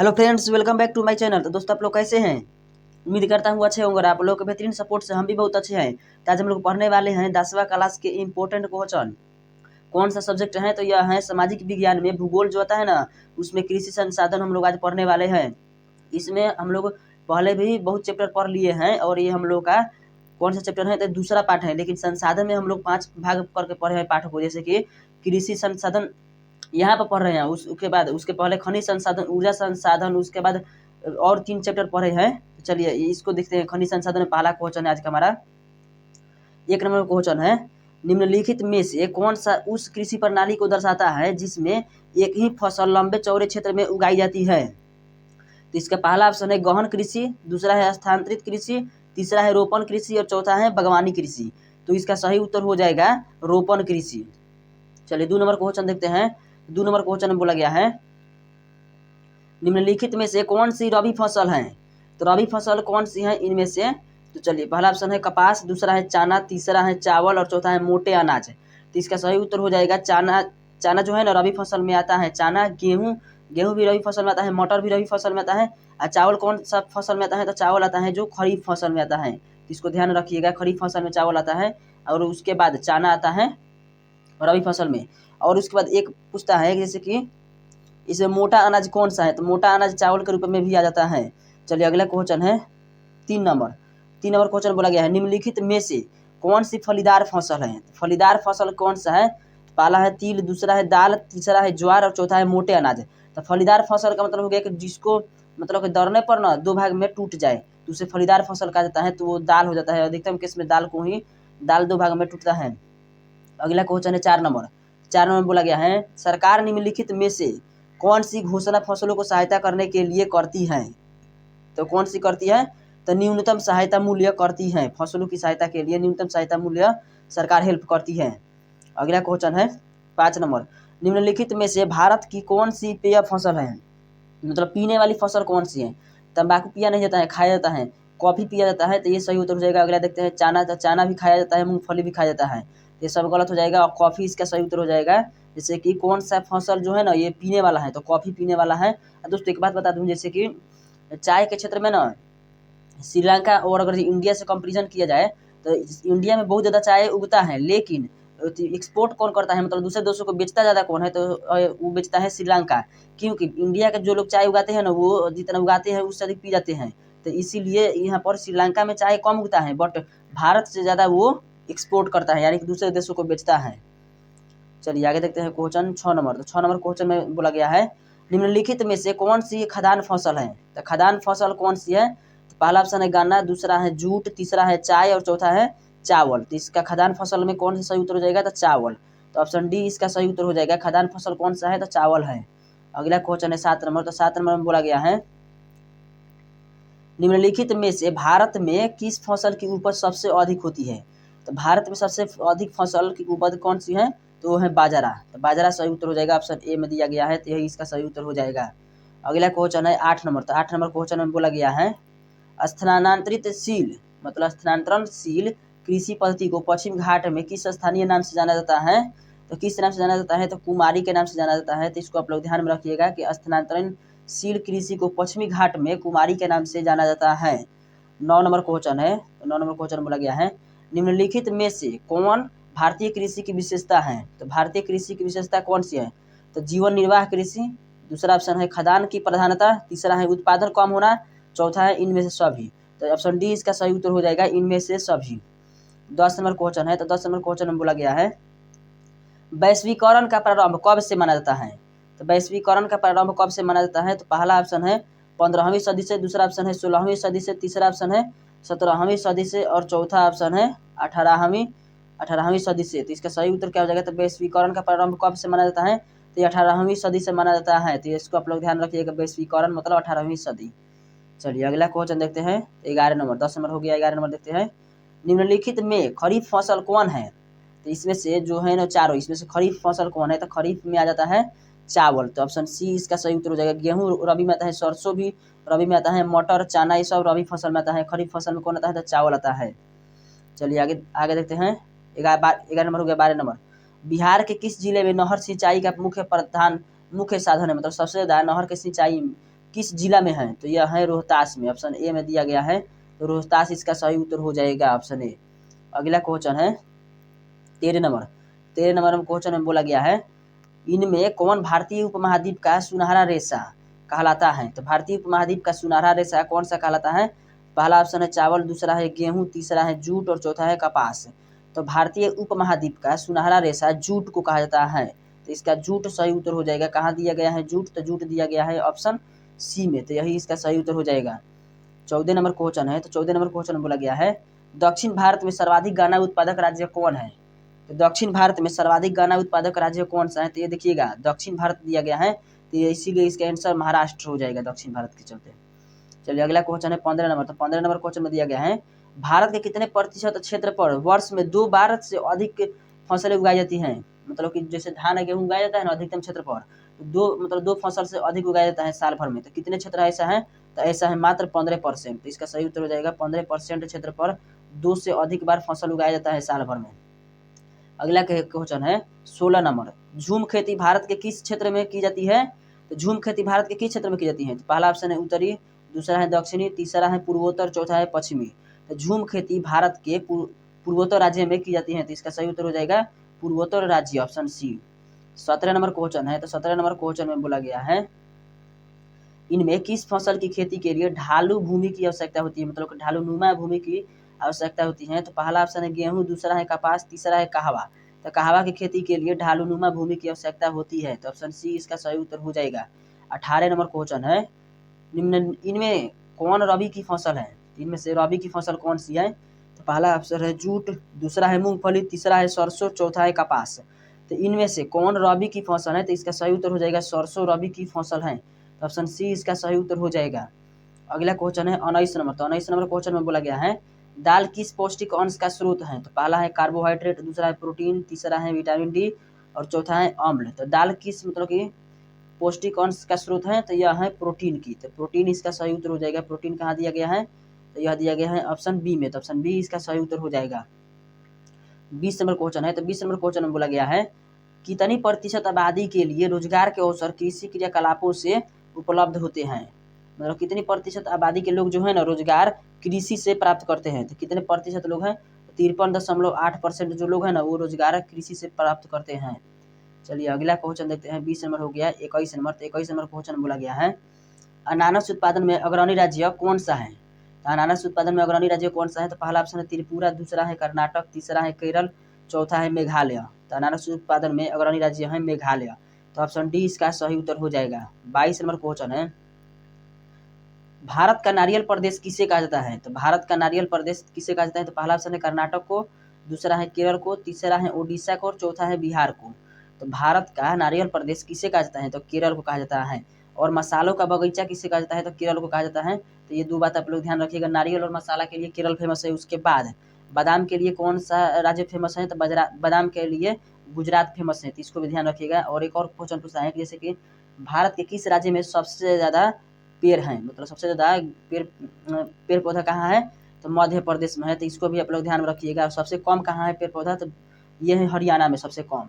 Hello friends, welcome back to my channel. तो दोस्तों, आप लोग कैसे हैं? उम्मीद करता हूँ अच्छे होंगे। आप लोग के बेहतरीन सपोर्ट से हम भी बहुत अच्छे हैं। तो आज हम लोग पढ़ने वाले हैं 10वां क्लास के इम्पोर्टेंट क्वेश्चन। कौन सा सब्जेक्ट है? तो यह है सामाजिक विज्ञान में भूगोल जो होता है ना, उसमें कृषि संसाधन हम लोग आज पढ़ने वाले हैं। इसमें हम लोग पहले भी बहुत चैप्टर पढ़ लिए हैं और ये हम लोग का कौन सा चैप्टर है? तो दूसरा पार्ट है। लेकिन संसाधन में हम लोग 5 भाग करके पढ़े हैं पाठ को, जैसे कि कृषि संसाधन यहाँ पर पढ़ रहे हैं। उसके बाद उसके पहले खनिज संसाधन, ऊर्जा संसाधन, उसके बाद और 3 चैप्टर पढ़े हैं। तो चलिए इसको देखते हैं। खनिज संसाधन में पहला क्वेश्चन है आज का हमारा। 1 नंबर क्वेश्चन है, निम्नलिखित में से कौन सा उस कृषि प्रणाली को दर्शाता है जिसमें एक ही फसल लंबे चौड़े क्षेत्र में उगाई जाती है? तो इसका पहला ऑप्शन है गहन कृषि, दूसरा है स्थानांतरित कृषि, तीसरा है रोपण कृषि और चौथा है बागवानी कृषि। तो इसका सही उत्तर हो जाएगा रोपण कृषि। चलिए 2 नंबर क्वेश्चन देखते हैं। 2 नंबर क्वेश्चन में बोला गया है, निम्नलिखित में से कौन सी रबी फसल है? तो रबी फसल कौन सी है इनमें से? तो चलिए पहला ऑप्शन है कपास, दूसरा है चना, तीसरा है चावल और चौथा है मोटे अनाज। तो इसका सही उत्तर हो जाएगा चना। चना जो है ना रबी फसल में आता है। चना, गेहूँ भी रबी फसल में आता है, मटर भी रबी फसल में आता है। और चावल कौन सा फसल में आता है? तो चावल आता है जो खरीफ फसल में आता है। तो इसको ध्यान रखिएगा, खरीफ फसल में चावल आता है और उसके बाद चना आता है रबी फसल में। और उसके बाद एक पूछता है जैसे कि इसमें मोटा अनाज कौन सा है? तो मोटा अनाज चावल के रूप में भी आ जाता है। चलिए अगला क्वेश्चन है 3 नंबर। 3 नंबर क्वेश्चन बोला गया है, निम्नलिखित में से कौन सी फलीदार फसल है? तो फलीदार फसल कौन सा है? तो पहला है तिल, दूसरा है दाल, तीसरा है ज्वार और चौथा है मोटे अनाज। तो फलीदार फसल का मतलब हो गया कि जिसको मतलब कि दरने पर ना 2 भाग में टूट जाए तो उसे फलीदार फसल कहा जाता है। तो वो दाल हो जाता है। अधिकतम केस में दाल को ही दाल 2 भाग में टूटता है। अगला क्वेश्चन है 4 नंबर। 4 नंबर बोला गया है, सरकार निम्नलिखित में से कौन सी घोषणा फसलों को सहायता करने के लिए करती है? तो कौन सी करती है? तो न्यूनतम सहायता मूल्य करती है। फसलों की सहायता के लिए न्यूनतम सहायता मूल्य सरकार हेल्प करती है। अगला क्वेश्चन है 5 नंबर, निम्नलिखित में से भारत की कौन सी पेय फसल है? मतलब पीने वाली फसल कौन सी है? तंबाकू पिया नहीं जाता है, खाया जाता है। कॉफ़ी पिया जाता है, तो ये सही उत्तर हो जाएगा। अगला देखते हैं चना। तो चना भी खाया जाता है, मूंगफली भी खाया जाता है। ये सब गलत हो जाएगा और कॉफ़ी इसका सही उत्तर हो जाएगा। जैसे कि कौन सा फसल जो है ना ये पीने वाला है, तो कॉफ़ी पीने वाला है। दोस्तों एक बात बता दूं, जैसे कि चाय के क्षेत्र में ना श्रीलंका और अगर इंडिया से कंपेरिजन किया जाए तो इंडिया में बहुत ज़्यादा चाय उगता है, लेकिन एक्सपोर्ट कौन करता है? मतलब दूसरे देशों को बेचता ज़्यादा कौन है? तो वो बेचता है श्रीलंका। क्योंकि इंडिया के जो लोग चाय उगाते हैं ना वो जितना उगाते हैं उससे अधिक पी जाते हैं। तो इसीलिए यहाँ पर श्रीलंका में चाय कम उगता है, बट भारत से ज़्यादा वो एक्सपोर्ट करता है, यानी कि दूसरे देशों को बेचता है। चलिए आगे देखते हैं क्वेश्चन 6 नंबर। तो 6 नंबर क्वेश्चन में बोला गया है, निम्नलिखित में से कौन सी खदान फसल है? तो खदान फसल कौन सी है? तो पहला ऑप्शन है गन्ना, दूसरा है जूट, तीसरा है चाय और चौथा है चावल। तो इसका खदान फसल में कौन सा सही उत्तर हो जाएगा? तो चावल। तो ऑप्शन डी इसका सही उत्तर हो जाएगा। खदान फसल कौन सा है? तो चावल है। अगला क्वेश्चन है 7 नंबर। तो 7 नंबर में बोला गया है, निम्नलिखित में से भारत में किस फसल की उपज सबसे अधिक होती है? तो भारत में सबसे अधिक फसल की उपज कौन सी है? तो वो है बाजरा। तो बाजरा सही उत्तर हो जाएगा। ऑप्शन ए में दिया गया है, तो यही इसका सही उत्तर हो जाएगा। अगला क्वेश्चन है 8 नंबर। तो 8 नंबर क्वेश्चन में बोला गया है, स्थानांतरितशील मतलब स्थानांतरणशील कृषि पद्धति को पश्चिम घाट में किस स्थानीय नाम से जाना जाता है? तो किस नाम से जाना जाता है? तो कुमारी के नाम से जाना जाता है। तो इसको आप लोग ध्यान में रखिएगा कि स्थानांतरणशील कृषि को पश्चिमी घाट में कुमारी के नाम से जाना जाता है। 9 नंबर क्वेश्चन है। तो 9 नंबर क्वेश्चन बोला गया है, निम्नलिखित में से कौन भारतीय कृषि की विशेषता है? तो भारतीय कृषि की विशेषता कौन सी है? तो जीवन निर्वाह कृषि, दूसरा ऑप्शन है खदान की प्रधानता, तीसरा है उत्पादन कम होना, चौथा है इनमें से सभी। तो ऑप्शन डी इसका सही उत्तर हो जाएगा, इनमें से सभी। 10 नंबर क्वेश्चन है। तो 10 नंबर क्वेश्चन में बोला गया है, वैश्वीकरण का प्रारंभ कब से माना जाता है? तो वैश्वीकरण का प्रारंभ कब से माना जाता है? तो पहला ऑप्शन है 15वीं सदी से, दूसरा ऑप्शन है 16वीं सदी से, तीसरा ऑप्शन है 17वीं सदी से और चौथा ऑप्शन है 18वीं सदी से। तो इसका सही उत्तर क्या हो जाएगा? तो वैश्वीकरण का प्रारंभ कब से माना जाता है? तो ये 18वीं सदी से माना जाता है। तो इसको आप लोग ध्यान रखिएगा, वैश्वीकरण मतलब 18वीं सदी। चलिए अगला क्वेश्चन देखते हैं 11 नंबर। 10 नंबर हो गया, 11 नंबर देखते हैं, निम्नलिखित में खरीफ फसल कौन है? तो इसमें से जो है ना चारों, इसमें से खरीफ फसल कौन है? तो खरीफ में आ जाता है चावल। तो ऑप्शन सी इसका सही उत्तर हो जाएगा। गेहूँ रबी में आता है, सरसों भी रबी में आता है, मटर, चना ये सब रबी फसल में आता है। खरीफ फसल में कौन आता है? तो चावल आता है। चलिए आगे आगे देखते हैं 11 नंबर हो गया। 12 नंबर, बिहार के किस जिले में नहर सिंचाई का मुख्य साधन है? मतलब सबसे ज़्यादा नहर के सिंचाई किस जिला में है? तो यह है रोहतास में, ऑप्शन ए में दिया गया है। तो रोहतास इसका सही उत्तर हो जाएगा, ऑप्शन ए। अगला क्वेश्चन है 13 नंबर। 13 नंबर में क्वेश्चन में बोला गया है, इनमें कौन भारतीय उपमहाद्वीप का सुनहरा रेशा कहलाता है? तो भारतीय उपमहाद्वीप का सुनहरा रेशा कौन सा कहलाता है? पहला ऑप्शन है चावल, दूसरा है गेहूं, तीसरा है जूट और चौथा है कपास। तो भारतीय उपमहाद्वीप का सुनहरा रेशा जूट को कहा जाता है। तो इसका जूट सही उत्तर हो जाएगा। कहाँ दिया गया है जूट? तो जूट दिया गया है ऑप्शन सी में। तो यही इसका सही उत्तर हो जाएगा। 14 नंबर क्वेश्चन है। तो 14 नंबर क्वेश्चन में बोला गया है, दक्षिण भारत में सर्वाधिक गन्ना उत्पादक राज्य कौन है? तो दक्षिण भारत में सर्वाधिक गन्ना उत्पादक राज्य कौन सा है? तो ये देखिएगा दक्षिण भारत दिया गया है, तो इसीलिए इसका आंसर महाराष्ट्र हो जाएगा, दक्षिण भारत के चलते। चलिए अगला क्वेश्चन है 15 नंबर। तो 15 नंबर क्वेश्चन में दिया गया है, भारत के कितने प्रतिशत क्षेत्र पर वर्ष में 2 बार से अधिक फसलें उगाई जाती हैं? मतलब कि जैसे धान या गेहूँ उगाया जाता है ना अधिकतम क्षेत्र पर, तो दो फसल से अधिक उगाया जाता है साल भर में। तो कितने क्षेत्र ऐसा है? तो ऐसा है मात्र 15%। तो इसका सही उत्तर हो जाएगा 15% क्षेत्र पर 2 से अधिक बार फसल उगाया जाता है साल भर में। अगला क्वेश्चन है 16 नंबर। झूम खेती भारत के किस क्षेत्र में की जाती है? तो झूम खेती भारत के किस क्षेत्र में की जाती है? तो पहला ऑप्शन है उत्तरी, दूसरा है दक्षिणी, तीसरा है पूर्वोत्तर, चौथा है पश्चिमी। तो झूम खेती भारत के पूर्वोत्तर राज्य में की जाती है। तो इसका सही उत्तर हो जाएगा पूर्वोत्तर राज्य, ऑप्शन सी। 17 नंबर क्वेश्चन है। तो 17 नंबर क्वेश्चन में बोला गया है, इनमें किस फसल की खेती के लिए ढालू भूमि की आवश्यकता होती है? मतलब ढालू नुमा भूमि की आवश्यकता होती है। तो पहला ऑप्शन है गेहूं, दूसरा है कपास, तीसरा है कहवा। तो कहवा की खेती के लिए ढालू नुमा भूमि की आवश्यकता होती है। तो ऑप्शन सी इसका सही उत्तर हो जाएगा। 18 नंबर क्वेश्चन है, इनमें कौन रबी की फसल है? इनमें से रबी की फसल कौन सी है? तो पहला ऑप्शन है जूट, दूसरा है मूंगफली, तीसरा है सरसों, चौथा है कपास। तो इनमें से कौन रबी की फसल है? तो इसका सही उत्तर हो जाएगा सरसों रबी की फसल है। तो ऑप्शन सी इसका सही उत्तर हो जाएगा। अगला क्वेश्चन है 19 नंबर। तो 19 नंबर क्वेश्चन में बोला गया है, दाल किस पौष्टिक अंश का स्रोत है? तो पहला है कार्बोहाइड्रेट, दूसरा है प्रोटीन, तीसरा है विटामिन डी और चौथा है अम्ल। तो दाल किस मतलब कि पौष्टिक अंश का स्रोत है? तो यह है प्रोटीन की। तो प्रोटीन इसका सही उत्तर हो जाएगा। प्रोटीन कहाँ दिया गया है? तो यह दिया गया है ऑप्शन बी में। तो ऑप्शन बी इसका सही उत्तर हो जाएगा। 20 नंबर क्वेश्चन है। तो 20 नंबर क्वेश्चन में बोला गया है, कितनी प्रतिशत आबादी के लिए रोजगार के अवसर कृषि क्रियाकलापों से उपलब्ध होते हैं? मतलब कितनी प्रतिशत आबादी के लोग जो है ना रोजगार कृषि से प्राप्त करते हैं? तो कितने प्रतिशत लोग हैं? 53.8% जो लोग हैं ना वो रोजगार कृषि से प्राप्त करते हैं। चलिए अगला क्वेश्चन देखते हैं। 20 नंबर हो गया। 21 नंबर। तो 21 नंबर क्वेश्चन बोला गया है, अनानास उत्पादन में अग्रणी राज्य कौन सा है? तो अनानास उत्पादन में अग्रणी राज्य कौन सा है? तो पहला ऑप्शन है त्रिपुरा, दूसरा है कर्नाटक, तीसरा है केरल, चौथा है मेघालय। तो अनानास उत्पादन में अग्रणी राज्य है मेघालय। तो ऑप्शन डी इसका सही उत्तर हो जाएगा। 22 नंबर क्वेश्चन है, भारत का नारियल प्रदेश किसे कहा जाता है? तो भारत का नारियल प्रदेश किसे कहा जाता है? तो पहला ऑप्शन है कर्नाटक को, दूसरा है केरल को, तीसरा है उड़ीसा को और चौथा है बिहार को। तो भारत का नारियल प्रदेश किसे कहा जाता है? तो केरल को कहा जाता है। और मसालों का बगीचा किसे कहा जाता है? तो केरल को कहा जाता है। तो ये 2 बात आप लोग ध्यान रखिएगा, नारियल और मसाला के लिए केरल फेमस है। उसके बाद बादाम के लिए कौन सा राज्य फेमस है? तो बादाम के लिए गुजरात फेमस है। तो इसको भी ध्यान रखिएगा। और एक और क्वेश्चन पूछा है कि जैसे कि भारत के किस राज्य में सबसे ज़्यादा पेड़ हैं? मतलब सबसे ज़्यादा पेड़ पौधा कहाँ है? तो मध्य प्रदेश में है। तो इसको भी आप लोग ध्यान में रखिएगा। सबसे कम कहाँ है पेड़ पौधा? तो ये है हरियाणा में सबसे कम।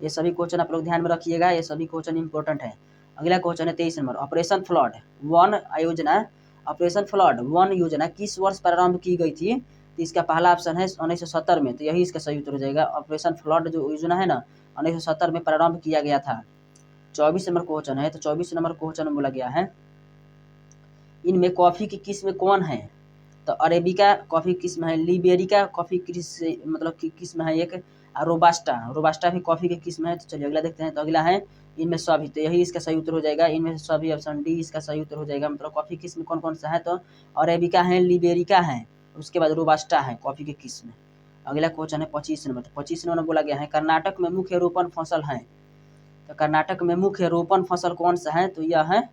ये सभी क्वेश्चन आप लोग ध्यान में रखिएगा, ये सभी क्वेश्चन इंपॉर्टेंट है। अगला क्वेश्चन है 23 नंबर, ऑपरेशन फ्लड वन योजना। ऑपरेशन फ्लड वन योजना किस वर्ष प्रारंभ की गई थी? तो इसका पहला ऑप्शन है 1970 में। तो यही इसका सही उत्तर हो जाएगा। ऑपरेशन फ्लड जो योजना है ना 1970 में प्रारंभ किया गया था। 24 नंबर क्वेश्चन है। तो 24 नंबर क्वेश्चन में बोला गया है, इनमें कॉफ़ी की किस्म कौन है? तो अरेबिका कॉफ़ी किस्म है, लिबेरिका कॉफ़ी मतलब की किस्म है एक, रोबास्टा भी कॉफ़ी की किस्म है। तो चलिए अगला देखते हैं। तो अगला है इनमें सभी। तो यही इसका सही उत्तर हो जाएगा। इनमें से सभी, ऑप्शन डी इसका सही उत्तर हो जाएगा। मतलब कॉफ़ी किस्म कौन कौन सा है? तो अरेबिका है, लिबेरिका है, उसके बाद रोबास्टा है कॉफ़ी की किस्म। अगला क्वेश्चन है 25 नंबर। तो 25 नंबर में बोला गया है, कर्नाटक में मुख्य रोपण फसल है। तो कर्नाटक में मुख्य रोपण फसल कौन सा है? तो यह है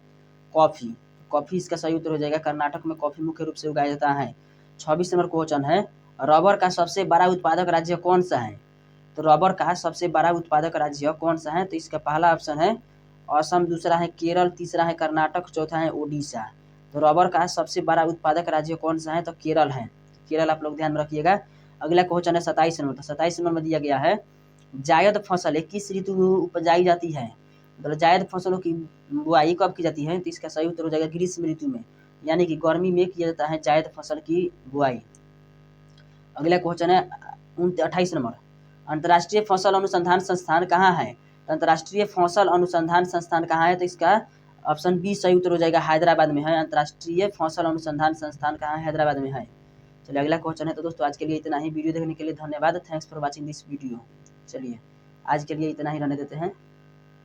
कॉफ़ी। कॉफ़ी इसका सही उत्तर हो जाएगा। कर्नाटक में कॉफ़ी मुख्य रूप से उगाया जाता है। 26 नंबर क्वेश्चन है, रबर का सबसे बड़ा उत्पादक राज्य कौन सा है? तो रबर का सबसे बड़ा उत्पादक राज्य कौन सा है? तो इसका पहला ऑप्शन है असम, दूसरा है केरल, तीसरा है कर्नाटक, चौथा है उड़ीसा। तो रबर का सबसे बड़ा उत्पादक राज्य कौन सा है? तो केरल है। केरल आप लोग ध्यान में रखिएगा। अगला क्वेश्चन है 27 नंबर। तो 27 नंबर में दिया गया है, जायद फसलें किस ऋतु में उपजाई जाती है? मतलब जायद फसलों की बुआई कब की जाती है, तो इसका सही उत्तर हो जाएगा ग्रीष्म ऋतु में, यानी कि गर्मी में किया जाता है जायद फसल की बुआई। अगला क्वेश्चन है 28 नंबर, अंतर्राष्ट्रीय फसल अनुसंधान संस्थान कहाँ है? तो अंतर्राष्ट्रीय फसल अनुसंधान संस्थान कहाँ है, तो इसका ऑप्शन बी सही उत्तर हो जाएगा, हैदराबाद में है। अंतर्राष्ट्रीय फसल अनुसंधान संस्थान कहाँ है? हैदराबाद में है। चलिए अगला क्वेश्चन है। तो दोस्तों आज के लिए इतना ही, वीडियो देखने के लिए धन्यवाद, thanks for watching this video. चलिए आज के लिए इतना ही रहने देते हैं।